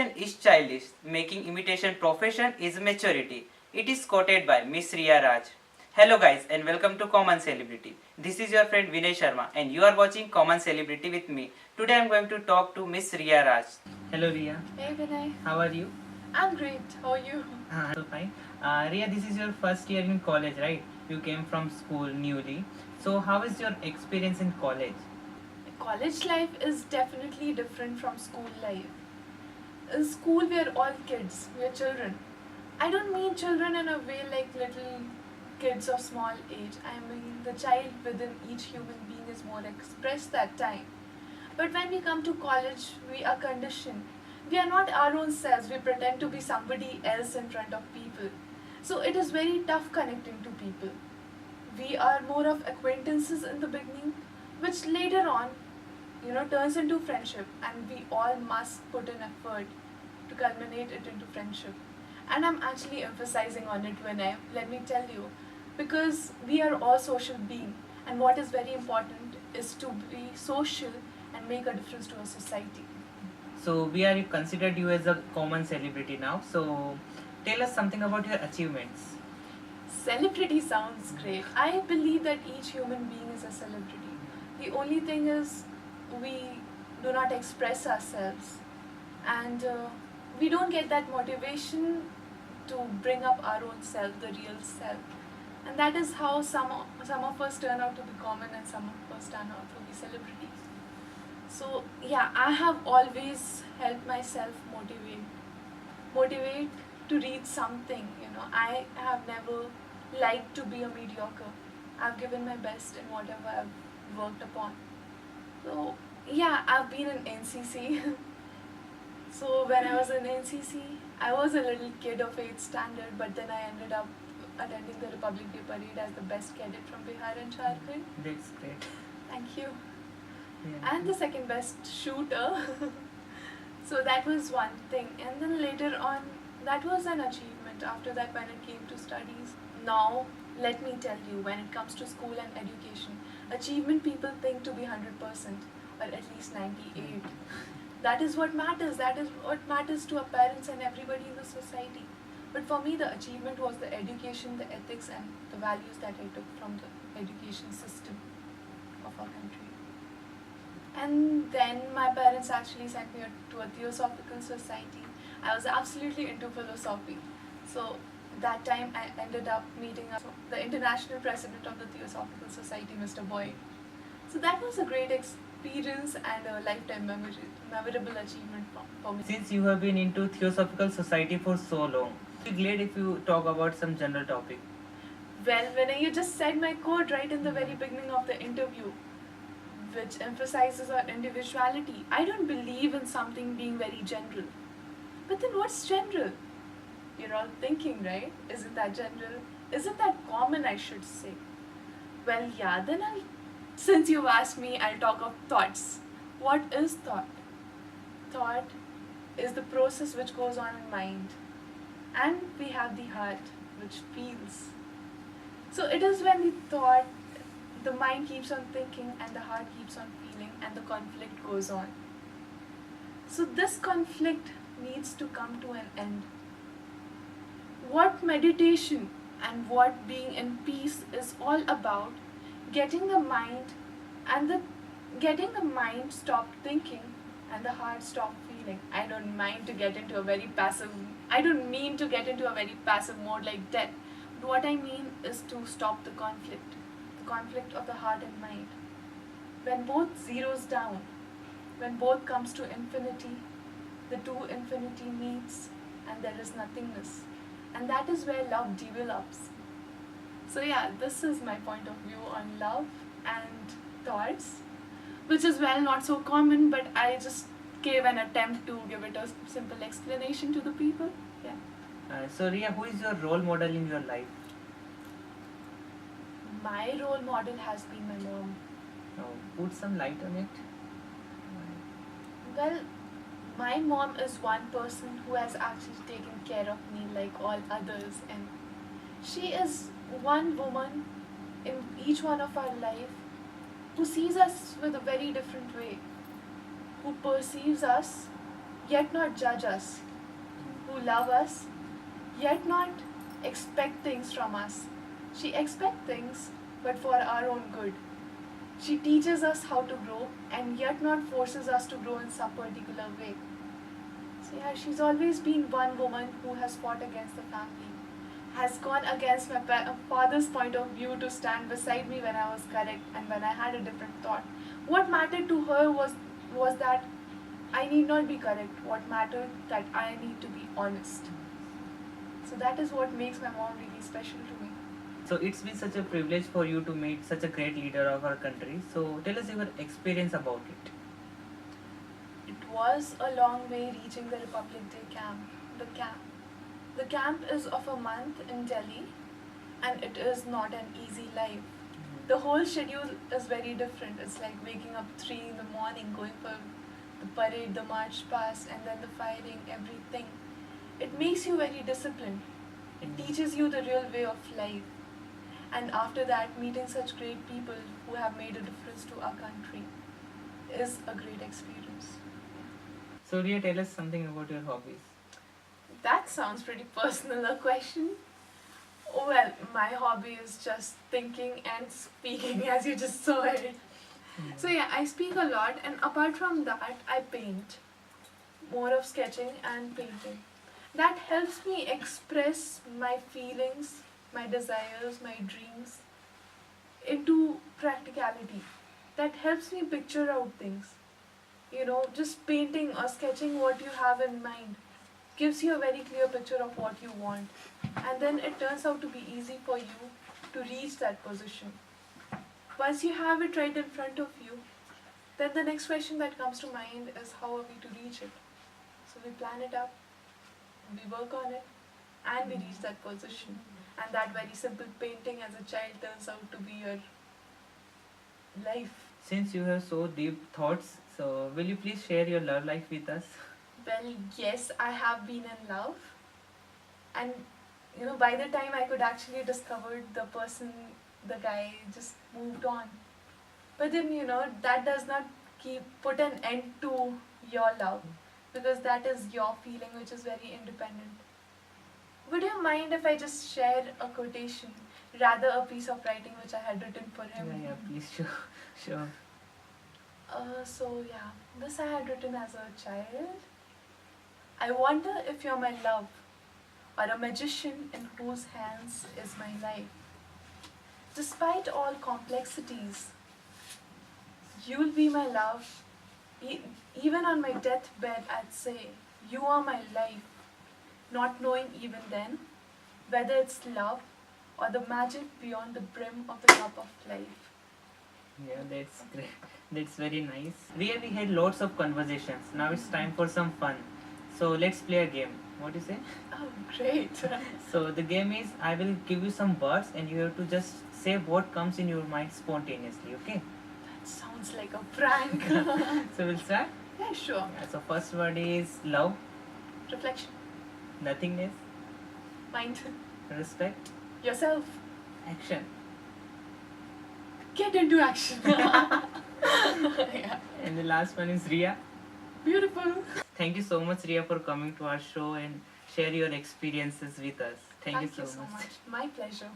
imitation is childish. Making imitation profession is maturity. It is quoted by Miss Riya Raj. Hello guys and welcome to Common Celebrity. This is your friend Vinay Sharma and you are watching Common Celebrity with me. Today I am going to talk to Miss Riya Raj. Hello Riya. Hey Vinay. How are you? I'm great. How are you? So fine. Riya, this is your first year in college, right? You came from school newly. So how is your experience in college? College life is definitely different from school life. In school, we are all kids, we are children. I don't mean children in a way like little kids of small age. I mean the child within each human being is more expressed that time. But when we come to college, we are conditioned. We are not our own selves, we pretend to be somebody else in front of people. So it is very tough connecting to people. We are more of acquaintances in the beginning, which later on turns into friendship, and we all must put in effort to culminate it into friendship. And I'm actually emphasizing on it when let me tell you, because we are all social beings, and what is very important is to be social and make a difference to a society. So we are considered you as a common celebrity now. So tell us something about your achievements. Celebrity sounds great. I believe that each human being is a celebrity. The only thing is we do not express ourselves, and we don't get that motivation to bring up our own self, the real self. And that is how some of us turn out to be common and some of us turn out to be celebrities. So yeah, I have always helped myself motivate to reach something. I have never liked to be a mediocre. I've given my best in whatever I've worked upon. So yeah, I've been in NCC. So when I was in NCC, I was a little kid of 8th standard, but then I ended up attending the Republic Day Parade as the best cadet from Bihar and Jharkhand. That's great. Thank you. Yeah. And the second best shooter. So that was one thing. And then later on, that was an achievement. After that, when it came to studies. Now, let me tell you, when it comes to school and education, achievement people think to be 100% or at least 98. That is what matters. That is what matters to our parents and everybody in the society. But for me, the achievement was the education, the ethics, and the values that I took from the education system of our country. And then my parents actually sent me to a Theosophical Society. I was absolutely into philosophy. So that time I ended up meeting the international president of the Theosophical Society, Mr. Boyd. So that was a great experience and a lifetime memorable achievement for me. Since you have been into Theosophical Society for so long, I'd be glad if you talk about some general topic. Well, when you just said my quote right in the very beginning of the interview, which emphasizes our individuality. I don't believe in something being very general. But then what's general? You're all thinking, right? Isn't that general? Isn't that common, I should say? Well, yeah, then since you've asked me, I'll talk of thoughts. What is thought? Thought is the process which goes on in mind. And we have the heart, which feels. So it is when the mind keeps on thinking and the heart keeps on feeling and the conflict goes on. So this conflict needs to come to an end. What meditation and what being in peace is all about, getting the mind stop thinking and the heart stop feeling. I don't mean to get into a very passive mode like that. But what I mean is to stop the conflict of the heart and mind. When both zeroes down, when both comes to infinity, the two infinity meets and there is nothingness. And that is where love develops. So yeah, this is my point of view on love and thoughts, which is not so common, but I just gave an attempt to give it a simple explanation to the people. Yeah. So Riya, who is your role model in your life? My role model has been my mom. Put some light on it. Well, my mom is one person who has actually taken care of me like all others, and she is one woman in each one of our life who sees us with a very different way, who perceives us yet not judge us, who love us, yet not expect things from us. She expects things, but for our own good. She teaches us how to grow and yet not forces us to grow in some particular way. So, yeah, she's always been one woman who has fought against the family, has gone against my father's point of view to stand beside me when I was correct and when I had a different thought. What mattered to her was that I need not be correct. What mattered that I need to be honest. So that is what makes my mom really special to me. So it's been such a privilege for you to meet such a great leader of our country. So tell us your experience about it. It was a long way reaching the Republic Day camp. The camp is of a month in Delhi, and it is not an easy life. The whole schedule is very different. It's like waking up 3 in the morning, going for the parade, the march past, and then the firing, everything. It makes you very disciplined. It teaches you the real way of life. And after that, meeting such great people who have made a difference to our country is a great experience. So Ria, tell us something about your hobbies. That sounds pretty personal, a question. Oh, well, my hobby is just thinking and speaking, as you just saw it. So yeah, I speak a lot, and apart from that, I paint. More of sketching and painting. That helps me express my feelings, my desires, my dreams into practicality. That helps me picture out things. You know, just painting or sketching what you have in mind gives you a very clear picture of what you want. And then it turns out to be easy for you to reach that position. Once you have it right in front of you, then the next question that comes to mind is how are we to reach it? So we plan it up, we work on it, and we reach that position. And that very simple painting as a child turns out to be your life. Since you have so deep thoughts, so will you please share your love life with us? Well, yes, I have been in love. And you know, by the time I could actually discover the person, the guy just moved on. But then, you know, that does not put an end to your love, because that is your feeling, which is very independent. Would you mind if I just share a quotation, rather a piece of writing which I had written for him? Yeah, please, sure, sure. So yeah, this I had written as a child. I wonder if you're my love, or a magician in whose hands is my life. Despite all complexities, you'll be my love. Even on my deathbed, I'd say, you are my life. Not knowing even then whether it's love or the magic beyond the brim of the cup of life. Yeah, that's great. That's very nice. Ria, we had lots of conversations. Now it's time for some fun. So let's play a game. What do you say? Oh, great. So the game is I will give you some words and you have to just say what comes in your mind spontaneously, okay? That sounds like a prank. So we'll start? Yeah, sure. Yeah, so first word is love, Reflection. nothingness, Mind. respect, Yourself. action. Get into action. Yeah. And the last one is Ria. Beautiful. Thank you so much, Ria, for coming to our show and share your experiences with us. Thank you so much. My pleasure.